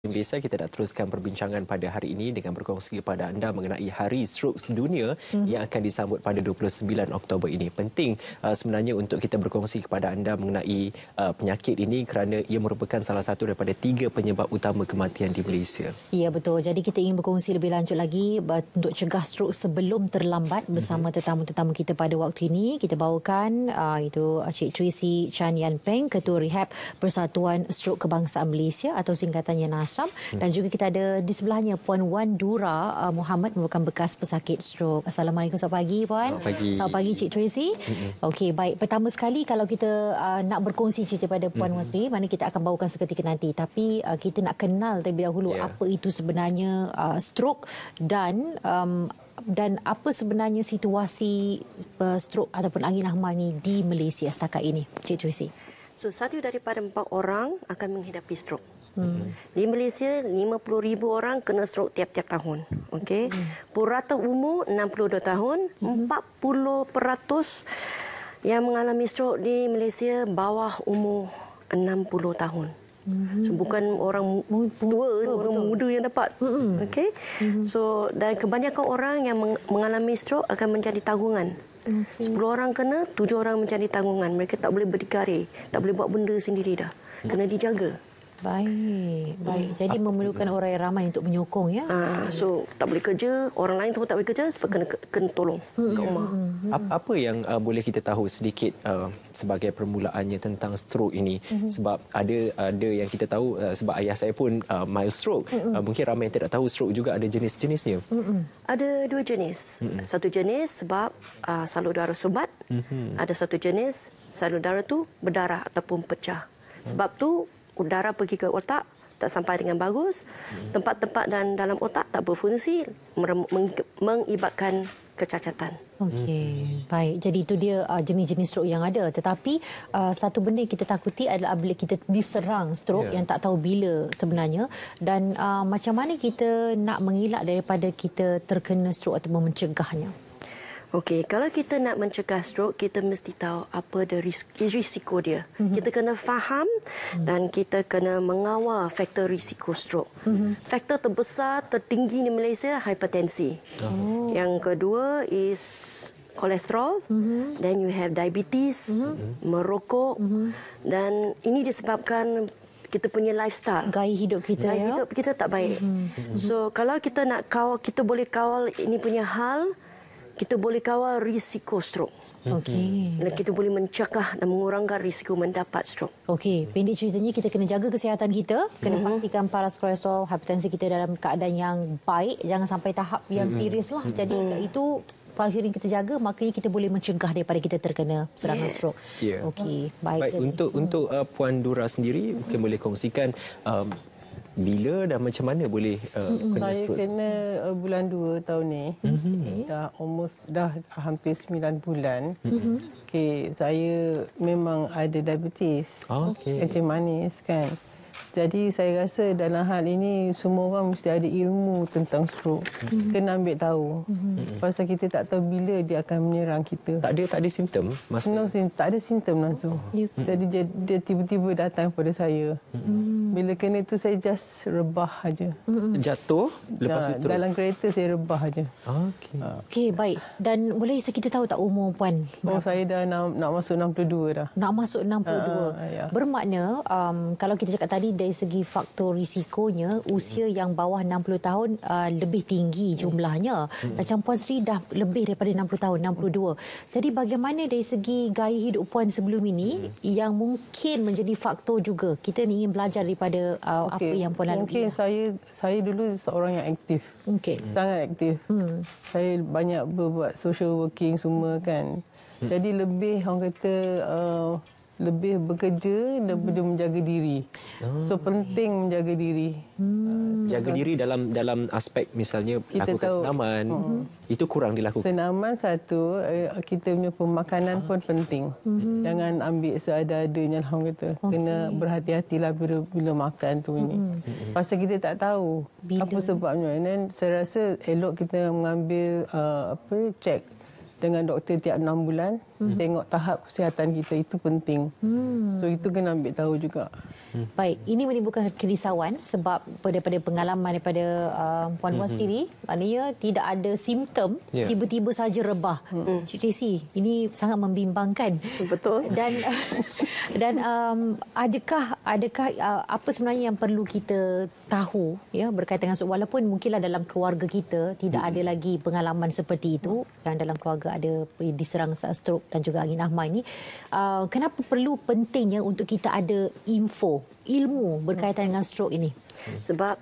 Malaysia, kita nak teruskan perbincangan pada hari ini dengan berkongsi kepada anda mengenai Hari Stroke Sedunia yang akan disambut pada 29 Oktober ini. Penting sebenarnya untuk kita berkongsi kepada anda mengenai penyakit ini kerana ia merupakan salah satu daripada 3 penyebab utama kematian di Malaysia. Ya, betul. Jadi kita ingin berkongsi lebih lanjut lagi untuk cegah stroke sebelum terlambat bersama tetamu-tetamu kita pada waktu ini. Kita bawakan itu Cik Tracy Chan Yan Peng, Ketua Rehab Persatuan Stroke Kebangsaan Malaysia atau singkatannya NASAM. Dan juga kita ada di sebelahnya Puan Wan Dura Muhammad, merupakan bekas pesakit stroke. Assalamualaikum, selamat pagi Puan. Selamat pagi. Selamat pagi Cik Tracy. Okey, baik. Pertama sekali kalau kita nak berkongsi cerita pada Puan Wan sendiri, mana kita akan bawakan seketika nanti. Tapi kita nak kenal terlebih dahulu apa itu sebenarnya stroke dan apa sebenarnya situasi stroke ataupun angin ahmar ni di Malaysia setakat ini, Cik Tracy. So, 1 daripada 4 orang akan menghidapi stroke. Di Malaysia, 50,000 orang kena stroke tiap-tiap tahun. Okey. Purata umur 62 tahun, 40% yang mengalami stroke di Malaysia bawah umur 60 tahun. So, bukan orang tua, orang muda yang dapat. Okey. So, dan kebanyakan orang yang mengalami stroke akan menjadi tanggungan. 10 orang kena, 7 orang menjadi tanggungan. Mereka tak boleh berdikari, tak boleh buat benda sendiri dah. Kena dijaga. Baik, baik. Jadi memerlukan orang yang ramai untuk menyokong ya. So tak boleh kerja, orang lain pun tak boleh kerja sebab kena tolong kat rumah. Apa yang boleh kita tahu sedikit sebagai permulaannya tentang stroke ini? Sebab ada yang kita tahu, sebab ayah saya pun mild stroke. Mungkin ramai yang tidak tahu stroke juga ada jenis-jenisnya. Ada 2 jenis. Satu jenis sebab salur darah sumbat. Ada satu jenis salur darah tu berdarah ataupun pecah. Sebab tu udara pergi ke otak tak sampai dengan bagus, tempat-tempat dan dalam otak tak berfungsi, mengibatkan kecacatan. Okey, baik. Jadi itu dia jenis-jenis stroke yang ada. Tetapi satu benda yang kita takuti adalah bila kita diserang stroke yang tak tahu bila sebenarnya, dan macam mana kita nak mengelak daripada kita terkena stroke atau mencegahnya. Okey, kalau kita nak mencegah stroke, kita mesti tahu apa ada risiko dia. Kita kena faham dan kita kena mengawal faktor risiko stroke. Faktor terbesar, tertinggi di Malaysia, hipertensi. Yang kedua is kolesterol. Then you have diabetes, merokok. Dan ini disebabkan kita punya lifestyle. Gaya hidup kita Gaya hidup kita tak baik. So, kalau kita nak kawal, kita boleh kawal ini punya hal, kita boleh kawal risiko stroke. Okey. Dan kita boleh mencegah dan mengurangkan risiko mendapat stroke. Okey, pendek ceritanya kita kena jaga kesihatan kita, kena pastikan paras kolesterol, hipertensi kita dalam keadaan yang baik, jangan sampai tahap yang serius lah. Jadi itu akhirnya kita jaga, makanya kita boleh mencegah daripada kita terkena serangan stroke. Okey, baik. Untuk Puan Dura sendiri, mungkin boleh kongsikan bila dan macam mana boleh kena saya stroke? kena bulan 2 tahun ni. Dah hampir 9 bulan. Okey, saya memang ada diabetes. Kencing manis kan. Jadi saya rasa dalam hal ini semua orang mesti ada ilmu tentang stroke. Kena ambil tahu. Pasal kita tak tahu bila dia akan menyerang kita. Tak ada simptom masa? Tak ada simptom langsung. Jadi dia tiba-tiba datang pada saya. Bila kena itu saya just rebah aja. Jatuh lepas itu terus? Dalam kereta saya rebah aja. Okey, baik. Dan boleh kita tahu tak umur Puan? Saya dah nak masuk 62 dah. Nak masuk 62. Bermakna kalau kita cakap tadi dari segi faktor risikonya, usia yang bawah 60 tahun lebih tinggi jumlahnya. Macam Puan Sri dah lebih daripada 60 tahun, 62. Jadi bagaimana dari segi gaya hidup Puan sebelum ini yang mungkin menjadi faktor juga? Kita ingin belajar daripada apa yang Puan lalui. Mungkin saya dulu seorang yang aktif. Sangat aktif. Saya banyak berbuat social working semua kan. Jadi lebih orang kata lebih bekerja daripada menjaga diri. So penting menjaga diri. Jaga diri dalam aspek misalnya kita lakukan senaman. Itu kurang dilakukan. Senaman satu, kita punya pemakanan pun penting. Jangan ambil seada-adanya orang kata. Kena berhati-hatilah bila makan tu ni. Pasal kita tak tahu apa sebabnya. Dan saya rasa elok kita mengambil cek dengan doktor tiap 6 bulan tengok tahap kesihatan kita itu penting. So itu kena ambil tahu juga. Baik, ini menimbulkan kerisauan sebab daripada pengalaman daripada puan-puan sendiri, maknanya tidak ada simptom, tiba-tiba saja rebah. Cik Tracy, ini sangat membimbangkan. Betul. Dan adakah apa sebenarnya yang perlu kita tahu ya berkaitan dengan walaupun mungkinlah dalam keluarga kita tidak ada lagi pengalaman seperti itu, yang dalam keluarga ada diserang stroke dan juga angin ahmar ini, kenapa perlu pentingnya untuk kita ada ilmu berkaitan dengan stroke ini? Sebab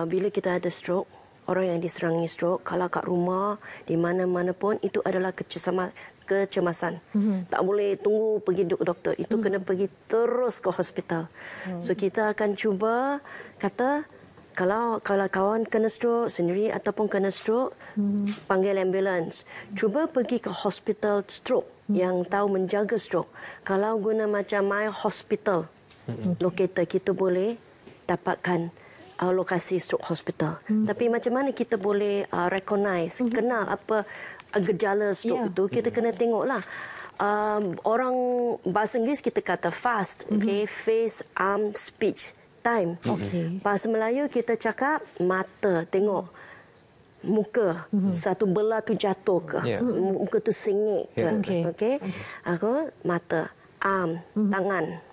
bila kita ada stroke, orang yang diserangi stroke, kalau kat rumah, di mana-mana pun, itu adalah kecemasan. Tak boleh tunggu pergi doktor. Itu kena pergi terus ke hospital. So kita akan cuba kata, kalau kawan kena stroke sendiri ataupun kena stroke, panggil ambulans. Cuba pergi ke hospital stroke yang tahu menjaga stroke. Kalau guna macam My Hospital locator, kita boleh dapatkan lokasi stroke hospital. Tapi macam mana kita boleh recognize, kenal apa gejala stroke itu, kita kena tengoklah. Orang bahasa Inggeris kita kata FAST, face, arm, speech, time. Bahasa Melayu kita cakap mata, tengok muka, satu belah tu jatuh ke, muka tu sengit ke. Aku mata, arm, tangan.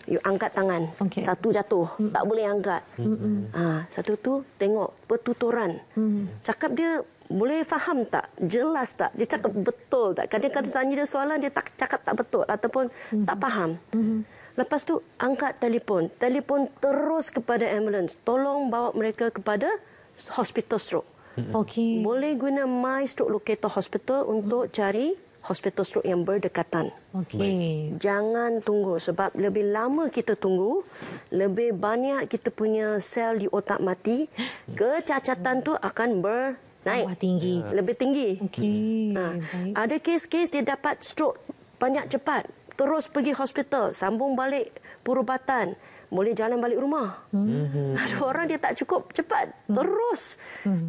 You angkat tangan. Satu jatuh, tak boleh angkat. Satu tu tengok pertuturan. Cakap dia boleh faham tak? Jelas tak? Dia cakap betul tak? Kadang-kadang tanya dia soalan, dia tak cakap tak betul ataupun tak faham. Lepas tu angkat telefon. Telefon terus kepada ambulans. Tolong bawa mereka kepada hospital stroke. Boleh guna My Stroke Locator Hospital untuk cari hospital stroke yang berdekatan. Jangan tunggu, sebab lebih lama kita tunggu, lebih banyak kita punya sel di otak mati, kecacatan tu akan naik tinggi. Lebih tinggi. Ada kes-kes dia dapat stroke banyak cepat, terus pergi hospital, sambung balik perubatan, boleh jalan balik rumah. Ada orang dia tak cukup cepat, terus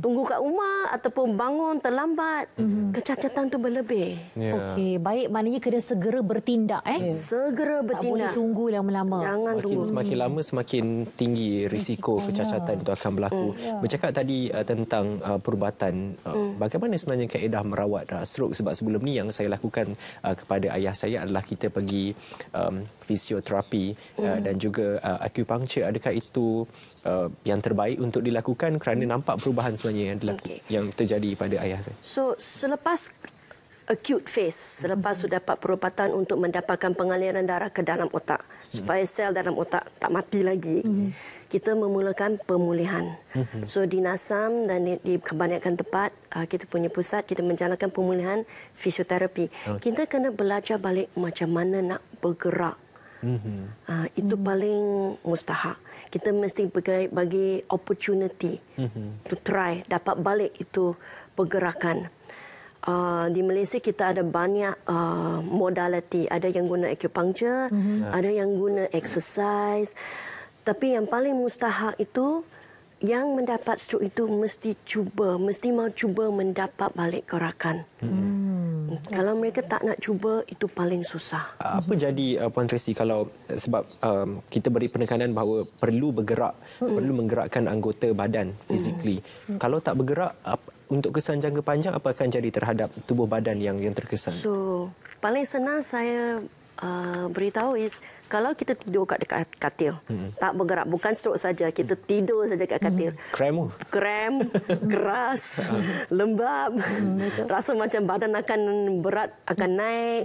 tunggu kat rumah ataupun bangun terlambat, kecacatan tu berlebih. Baik, maknanya kena segera bertindak. Segera bertindak. Tak boleh tunggu lama-lama. Jangan tunggu. Semakin lama semakin tinggi risiko kecacatan itu akan berlaku. Bercakap tadi tentang perubatan, bagaimana sebenarnya kaedah merawat stroke? Sebab sebelum ni yang saya lakukan kepada ayah saya adalah kita pergi fisioterapi dan juga akupunktur. Adakah itu yang terbaik untuk dilakukan kerana nampak perubahan sebenarnya yang terjadi pada ayah saya? So selepas acute phase, selepas sudah dapat perubatan untuk mendapatkan pengaliran darah ke dalam otak supaya sel dalam otak tak mati lagi, kita memulakan pemulihan. So di NASAM dan di kebanyakan tempat kita punya pusat, kita menjalankan pemulihan fisioterapi. Kita kena belajar balik macam mana nak bergerak. Itu paling mustahak. Kita mesti bagi opportunity to try, dapat balik itu pergerakan. Di Malaysia kita ada banyak modality. Ada yang guna acupuncture, ada yang guna exercise. Tapi yang paling mustahak itu, yang mendapat stroke itu mesti mau cuba mendapat balik gerakan. Kalau mereka tak nak cuba, itu paling susah. Apa jadi Puan Tracy kalau sebab kita beri penekanan bahawa perlu bergerak, perlu menggerakkan anggota badan physically. Kalau tak bergerak, untuk kesan jangka panjang apa akan jadi terhadap tubuh badan yang terkesan? So, paling senang saya beritahu is kalau kita tidur kat dekat katil, tak bergerak, bukan stroke saja, kita tidur saja kat katil. Kram, keras, lembab, rasa macam badan akan berat, akan naik,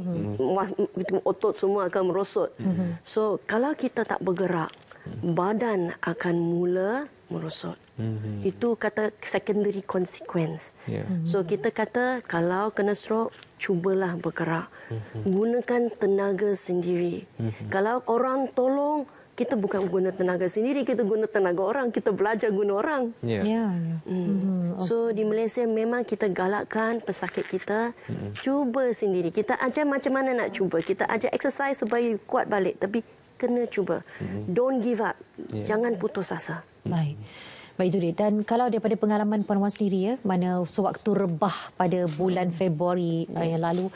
otot semua akan merosot. So, kalau kita tak bergerak, badan akan mula merosot. Itu kata secondary consequence. So kita kata kalau kena stroke, cubalah bergerak. Gunakan tenaga sendiri. Kalau orang tolong, kita bukan guna tenaga sendiri, kita guna tenaga orang, kita belajar guna orang. So di Malaysia memang kita galakkan pesakit kita cuba sendiri. Kita ajar macam mana nak cuba. Kita ajar exercise supaya kuat balik, tapi kena cuba. Don't give up. Jangan putus asa. Baik. Baik itu dia. Dan kalau daripada pengalaman Puan Wan sendiri ya, mana sewaktu rebah pada bulan Februari yang lalu,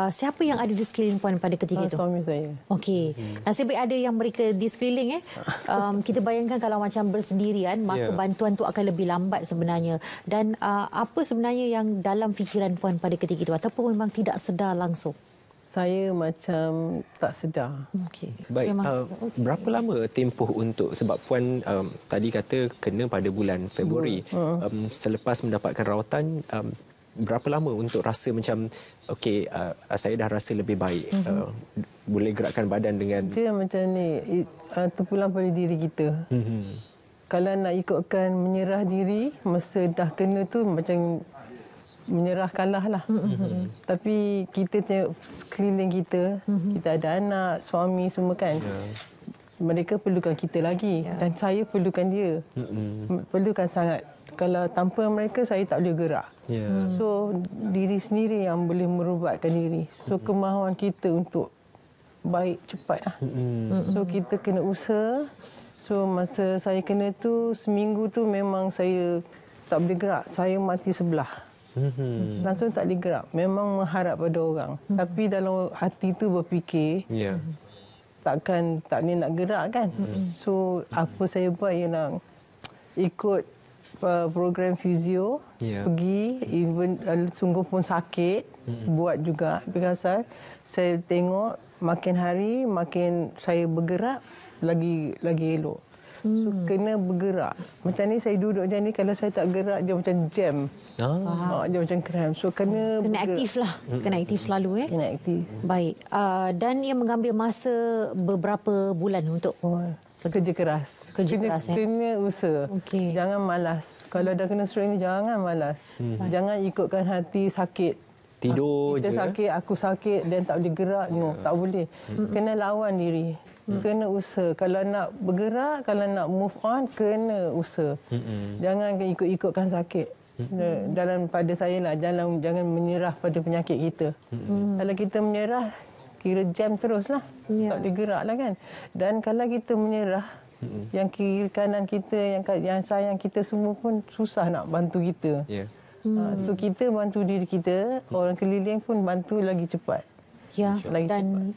siapa yang ada di sekeliling Puan pada ketika itu? Suami saya. Okey. Nasib baik ada yang mereka di sekeliling kita bayangkan kalau macam bersendirian, maka bantuan tu akan lebih lambat sebenarnya. Dan apa sebenarnya yang dalam fikiran Puan pada ketika itu ataupun memang tidak sedar langsung? Saya macam tak sedar. Okey. Baik, berapa lama tempoh untuk, sebab Puan tadi kata kena pada bulan Februari. Selepas mendapatkan rawatan, berapa lama untuk rasa macam okey, saya dah rasa lebih baik, boleh gerakkan badan dengan... Dia macam ni, terpulang pada diri kita. Kalau nak ikutkan menyerah diri, masa dah kena tu macam menyerah kalah lah. Tapi kita tengok sekeliling kita, kita ada anak, suami semua kan. Mereka perlukan kita lagi dan saya perlukan dia. Perlukan sangat. Kalau tanpa mereka saya tak boleh gerak. So diri sendiri yang boleh merubatkan diri. So kemahuan kita untuk baik cepat lah. So kita kena usaha. So masa saya kena tu, seminggu tu memang saya tak boleh gerak. Saya mati sebelah. Langsung tak boleh gerak. Memang mengharap pada orang. Tapi dalam hati tu berfikir, tak boleh nak gerak kan. So apa saya buat ialah ikut program fizio, pergi, even sungguh pun sakit, buat juga. Because saya tengok makin hari makin saya bergerak lagi elok. So kena bergerak. Macam ni saya duduk macam ni, kalau saya tak gerak dia macam jam. Dia macam kram. So kena aktif lah. Kena aktif selalu Kena aktif. Baik. Dan ia mengambil masa beberapa bulan untuk kerja keras. Kena usaha. Okay. Jangan malas. Kalau dah kena stroke ni jangan malas. Jangan ikutkan hati sakit. Tidur kita je. Sakit, aku sakit dan tak boleh gerak. No, tak boleh. Kena lawan diri. Kena usaha. Kalau nak bergerak, kalau nak move on, kena usaha. Jangan ikut-ikutkan sakit. Dalam pada saya lah, jangan menyerah pada penyakit kita. Kalau kita menyerah, kira jam teruslah. Tak boleh gerak lah kan. Dan kalau kita menyerah, yang kiri kanan kita, yang sayang kita semua pun susah nak bantu kita. So kita bantu diri kita, orang keliling pun bantu lagi cepat. Dan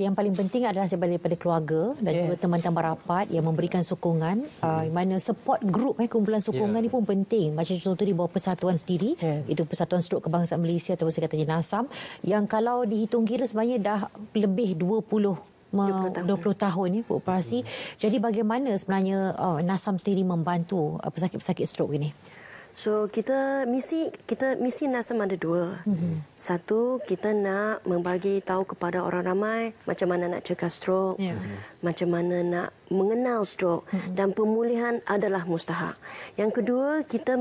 yang paling penting adalah daripada keluarga dan juga teman-teman rapat yang memberikan sokongan. Mana support group, kumpulan sokongan ni pun penting. Macam contoh di bawah persatuan sendiri, itu Persatuan Strok Kebangsaan Malaysia atau saya katanya NASAM, yang kalau dihitung kira sebenarnya dah lebih 20 tahun beroperasi. Jadi bagaimana sebenarnya NASAM sendiri membantu pesakit-pesakit strok ini? So misi NASAM ada dua. Satu, kita nak membagi tahu kepada orang ramai macam mana nak cegah stroke, macam mana nak mengenal stroke, dan pemulihan adalah mustahak. Yang kedua, kita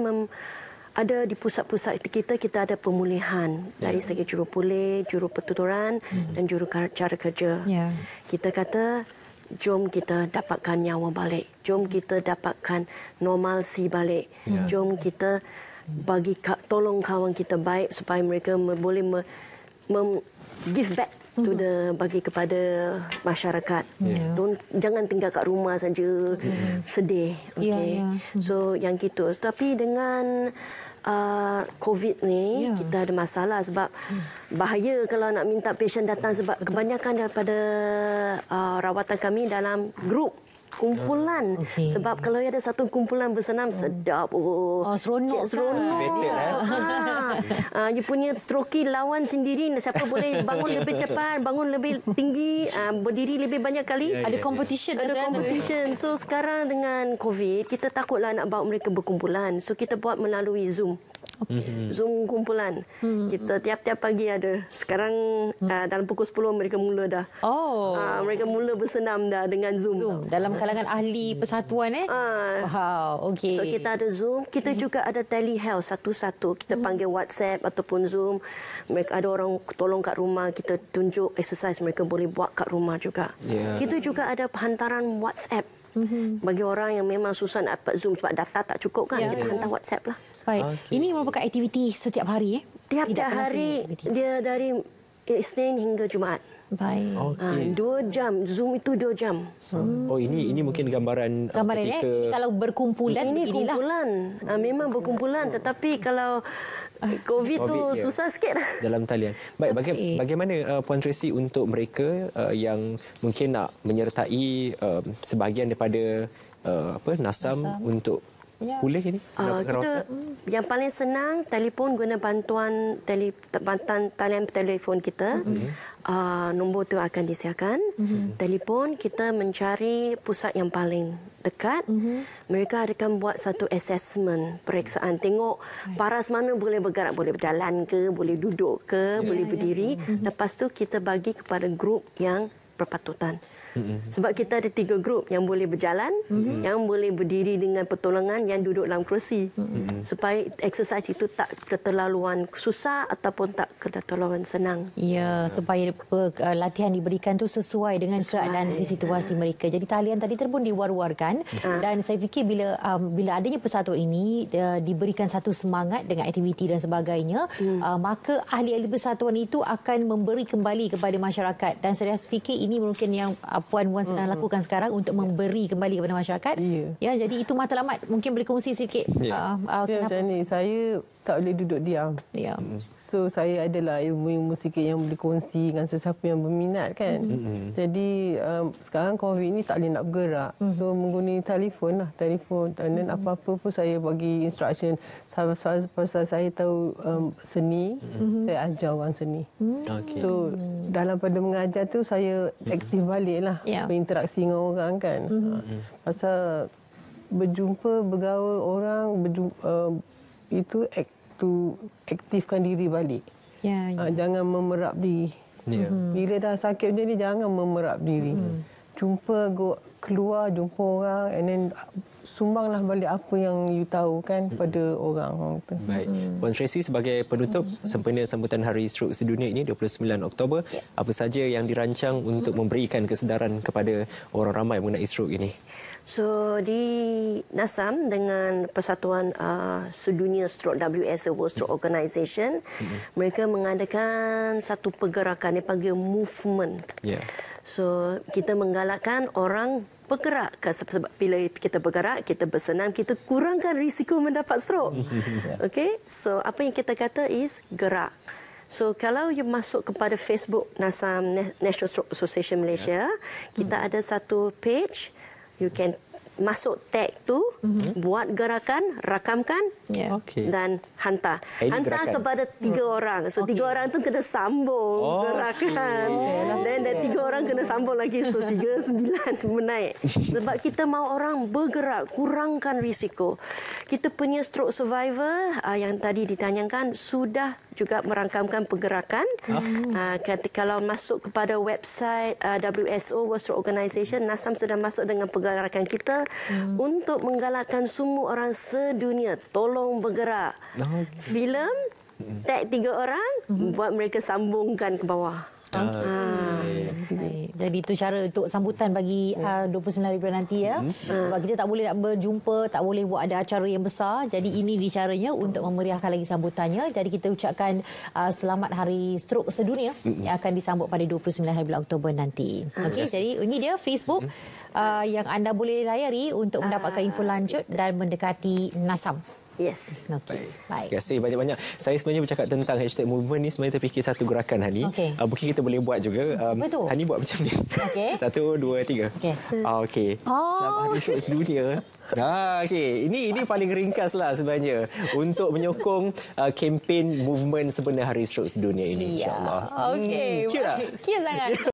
ada di pusat-pusat kita ada pemulihan dari segi juru pulih, juru pertuturan dan juru cara kerja. Kita kata jom kita dapatkan nyawa balik. Jom kita dapatkan normalsi balik. Jom kita tolong kawan kita baik supaya mereka boleh give back to bagi kepada masyarakat. Jangan tinggal kat rumah saja sedih. So yang gitu. Tapi dengan COVID ni kita ada masalah sebab bahaya kalau nak minta pasien datang sebab kebanyakan daripada rawatan kami dalam grup kumpulan. Sebab kalau ada satu kumpulan bersenam sedap. Seronok. You punya stroki lawan sendiri, siapa boleh bangun lebih cepat, bangun lebih tinggi, berdiri lebih banyak kali. Ada competition. So sekarang dengan COVID, kita takutlah nak bawa mereka berkumpulan. So kita buat melalui Zoom. Zoom kumpulan. Kita tiap-tiap pagi ada. Sekarang dalam pukul 10 mereka mula dah. Mereka mula bersenam dah dengan Zoom. Dalam kalangan ahli persatuan Wow, okey. So kita ada Zoom, kita juga ada telehealth satu-satu. Kita panggil WhatsApp ataupun Zoom. Mereka ada orang tolong kat rumah, kita tunjuk exercise mereka boleh buat kat rumah juga. Kita juga ada hantaran WhatsApp. Bagi orang yang memang susah nak dapat Zoom sebab data tak cukup kan, kita hantar WhatsApp lah. Baik. Ini merupakan aktiviti setiap hari Tiap-tiap hari dia dari Isnin hingga Jumaat. Baik. Okey. 2 jam. Zoom itu 2 jam. Oh, ini mungkin gambaran Gambarannya ketika ini kalau berkumpulan Ini beginilah. kumpulan. Memang berkumpulan. Tetapi kalau COVID tu ya. susah sikit. dalam talian. Baik, bagaimana Puan Tracy untuk mereka yang mungkin nak menyertai sebahagian daripada Nasam untuk pulih ini? Kita yang paling senang telefon guna bantuan talian telefon kita. Nombor tu akan disiapkan. Telefon kita mencari pusat yang paling dekat. Mereka akan buat satu assessment, periksaan, tengok paras mana boleh bergerak, boleh berjalan ke, boleh duduk ke, boleh berdiri. Lepas tu kita bagi kepada grup yang berpatutan. Sebab kita ada 3 grup yang boleh berjalan, yang boleh berdiri dengan pertolongan, yang duduk dalam kerusi. Supaya exercise itu tak keterlaluan susah ataupun tak keterlaluan senang. Ya, supaya latihan diberikan tu sesuai dengan keadaan dan situasi mereka. Jadi talian tadi pun diwar-warkan dan saya fikir bila adanya persatuan ini diberikan satu semangat dengan aktiviti dan sebagainya, maka ahli-ahli persatuan itu akan memberi kembali kepada masyarakat dan saya fikir ini mungkin yang Puan sedang lakukan sekarang untuk memberi kembali kepada masyarakat. Ya, jadi itu matlamat. Mungkin boleh kongsi sikit. Dia macam ni, saya tak boleh duduk diam. Ya. So saya adalah ilmu sikit yang boleh kongsi dengan sesiapa yang berminat kan. Jadi sekarang COVID ni tak boleh nak bergerak. So menggunakan telefon dan apa-apa pun saya bagi instruction. Pasal saya tahu seni, saya ajar orang seni. So dalam pada mengajar tu saya aktif balik lah, berinteraksi dengan orang kan. Pasal berjumpa, bergaul orang, itu aktifkan diri balik. Jangan memerap diri. Bila dah sakit macam ni, jangan memerap diri. Keluar, jumpa orang and then sumbanglah balik apa yang you tahu kan pada orang. Baik. Puan Tracy, sebagai penutup sempena sambutan Hari Stroke Sedunia ini 29 Oktober, apa saja yang dirancang untuk memberikan kesedaran kepada orang ramai mengenai stroke ini? So di Nasam dengan Persatuan Sedunia Stroke, WSO, World Stroke Organisation, mereka mengadakan satu pergerakan yang panggil movement. So kita menggalakkan orang bergerak. Sebab bila kita bergerak, kita bersenam, kita kurangkan risiko mendapat stroke. Okay? So apa yang kita kata is gerak. So kalau you masuk kepada Facebook Nasam, National Stroke Association Malaysia, kita ada satu page. You can masuk tag tu, buat gerakan, rakamkan dan hantar. Hantar kepada 3 orang. So 3 orang tu kena sambung gerakan. Dan 3 orang kena sambung lagi. So 3, 9 menaik. Sebab kita mahu orang bergerak, kurangkan risiko. Kita punya stroke survivor yang tadi ditanyakan sudah juga merangkamkan pergerakan. Kalau masuk kepada website WSO, World Stroke Organisation, Nasam sudah masuk dengan pergerakan kita untuk menggalakkan semua orang sedunia tolong bergerak. Filem, tag 3 orang, buat mereka sambungkan ke bawah. Baik. Jadi itu cara untuk sambutan bagi 29 April nanti ya. Sebab kita tak boleh nak berjumpa, tak boleh buat ada acara yang besar. Jadi ini caranya untuk memeriahkan lagi sambutannya. Jadi kita ucapkan selamat Hari Stroke Sedunia yang akan disambut pada 29 hari Oktober nanti. Okey, jadi ini dia Facebook yang anda boleh layari untuk mendapatkan info lanjut dan mendekati Nasam. Yes. Okey. Baik. Terima kasih banyak-banyak. Saya sebenarnya bercakap tentang hashtag movement ni sebenarnya terfikir satu gerakan Hani. Mungkin kita boleh buat juga. Hani buat macam ni. 1, 2, 3. Okey. Selamat Hari Stroke Sedunia. Okey, ini paling ringkas lah sebenarnya untuk menyokong kempen movement sempena Hari Stroke Sedunia ini, insya-Allah. Okey. Cute tak? Cute sangat.